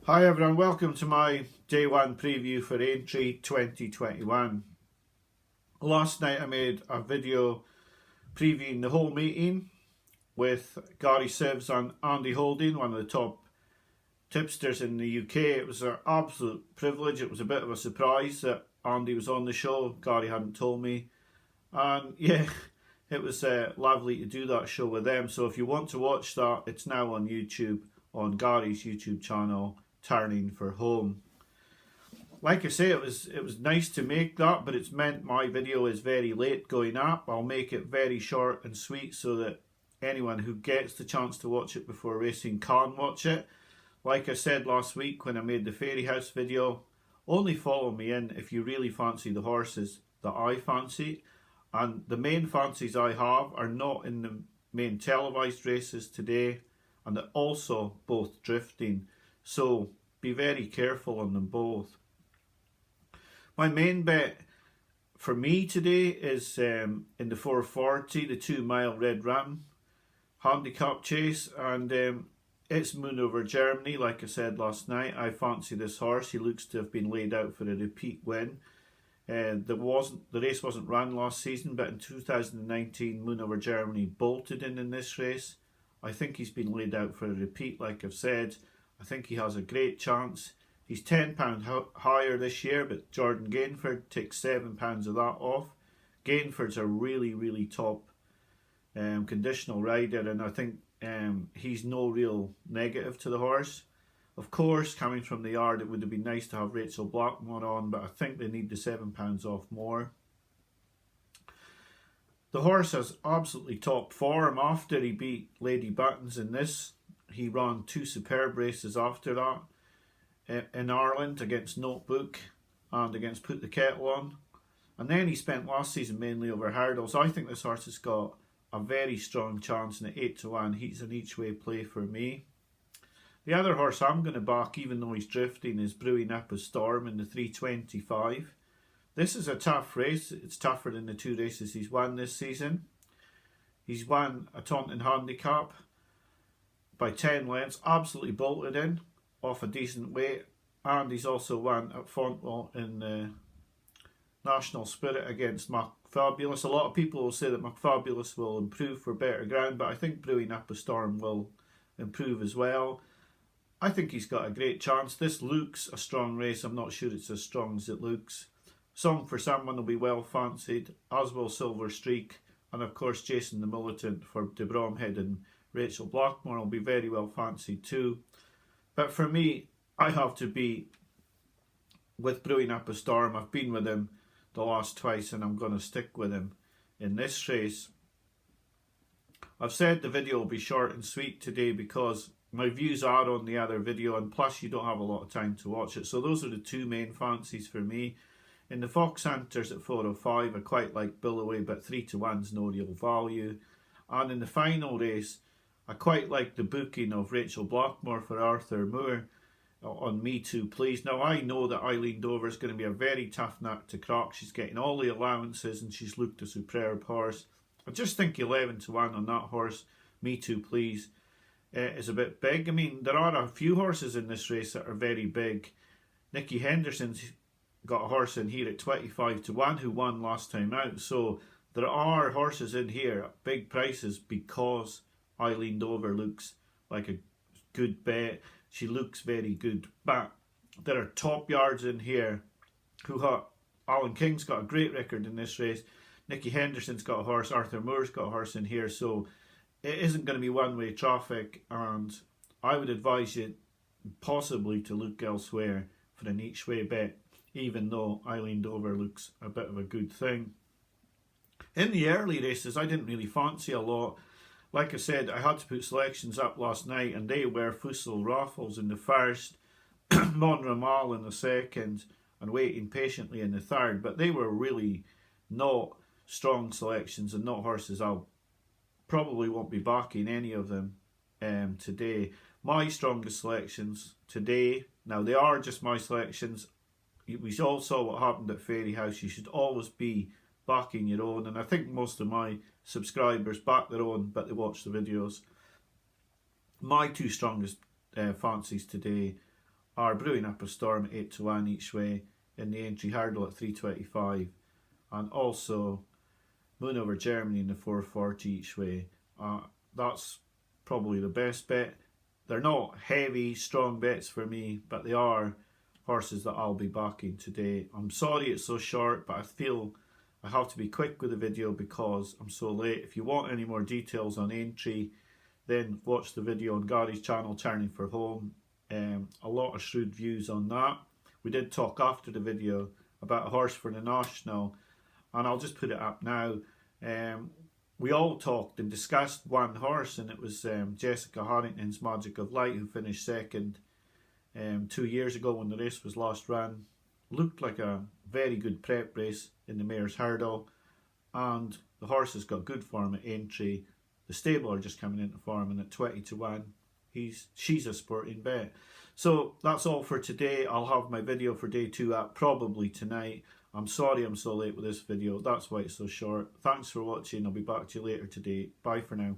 Hi everyone, welcome to my day one preview for Aintree 2021. Last night I made a video previewing the whole meeting with Gary Sivs and Andy Holding, one of the top tipsters in the UK. It was an absolute privilege. It was a bit of a surprise that Andy was on the show. Gary hadn't told me, and yeah, it was lovely to do that show with them. So if you want to watch that, it's now on YouTube, on Gary's YouTube channel, Turning for Home. Like I say, it was nice to make that, but it's meant my video is very late going up. I'll make it very short and sweet so that anyone who gets the chance to watch it before racing can watch it. Like I said last week when I made the Fairy House video, only follow me in if you really fancy the horses that I fancy. And the main fancies I have are not in the main televised races today, and they're also both drifting. So be very careful on them both. My main bet for me today is in the 440, the 2 mile Red Ram handicap chase, and it's Moon Over Germany. Like I said last night, I fancy this horse. He looks to have been laid out for a repeat win. The race wasn't run last season, but in 2019 Moon Over Germany bolted in this race. I think he's been laid out for a repeat, like I've said. I think he has a great chance. He's £10 higher this year, but Jordan Gainford takes £7 of that off. Gainford's a really top conditional rider, and I think he's no real negative to the horse. Of course, coming from the yard, it would have been nice to have Rachel Blackmore on, but I think they need the £7 off more. The horse has absolutely top form after he beat Lady Buttons in this. He ran 2 superb races after that in Ireland against Notebook and against Put the Kettle On. And then he spent last season mainly over hurdles. I think this horse has got a very strong chance, and at 8-1, he's an each way play for me. The other horse I'm going to back, even though he's drifting, is Brewing Up A Storm in the 325. This is a tough race. It's tougher than the 2 races he's won this season. He's won a Taunton handicap by 10 lengths, absolutely bolted in off a decent weight, and he's also won at Fontwell in the National Spirit against McFabulous. A lot of people will say that McFabulous will improve for better ground, but I think Brewing Up A Storm will improve as well. I think he's got a great chance. This looks a strong race. I'm not sure it's as strong as it looks. Song for Someone will be well fancied, as will Silver Streak, and of course Jason the Militant for De Bromhead and Rachel Blackmore will be very well fancied too. But for me, I have to be with Brewing Up A Storm. I've been with him the last twice, and I'm going to stick with him in this race. I've said the video will be short and sweet today because my views are on the other video, and plus you don't have a lot of time to watch it. So those are the 2 main fancies for me. In the Fox Hunters at 405, I quite like Billaway, but 3-1's no real value. And in the final race, I quite like the booking of Rachel Blackmore for Arthur Moore on Me Too Please. Now I know that Eileen Dover is going to be a very tough nut to crack. She's getting all the allowances and she's looked a superb horse. I just think 11-1 on that horse, Me Too Please, is a bit big. I mean, there are a few horses in this race that are very big. Nicky Henderson's got a horse in here at 25-1 who won last time out. So there are horses in here at big prices because Eileen Dover looks like a good bet. She looks very good. But there are top yards in here who have... Alan King's got a great record in this race. Nicky Henderson's got a horse. Arthur Moore's got a horse in here. So it isn't going to be one-way traffic. And I would advise you possibly to look elsewhere for an each-way bet, even though Eileen Dover looks a bit of a good thing. In the early races, I didn't really fancy a lot. Like I said, I had to put selections up last night, and they were Fussell Raffles in the first, Monramal in the second, and Waiting Patiently in the third. But they were really not strong selections and not horses I probably won't be backing any of them today. My strongest selections today, now they are just my selections. We all saw what happened at Fairy House. You should always be backing your own, and I think most of my subscribers back their own, but they watch the videos. My 2 strongest fancies today are Brewing Up A Storm 8-1 each way in the Aintree hurdle at 325, and also Moon Over Germany in the 440 each way. That's probably the best bet. They're not heavy, strong bets for me, but they are horses that I'll be backing today. I'm sorry it's so short, but I feel I have to be quick with the video because I'm so late. If you want any more details on Aintree, then watch the video on Gary's channel, Turning for Home. A lot of shrewd views on that. We did talk after the video about a horse for the National, and I'll just put it up now. We all talked and discussed one horse, and it was Jessica Harrington's Magic of Light, who finished second 2 years ago when the race was last run. Looked like a very good prep race in the Mayor's Hurdle, and the horse has got good form at Aintree. The stable are just coming into form, and at 20-1, she's a sporting bet. So that's all for today. I'll have my video for day 2 up probably tonight. I'm sorry I'm so late with this video. That's why it's so short. Thanks for watching. I'll be back to you later today. Bye for now.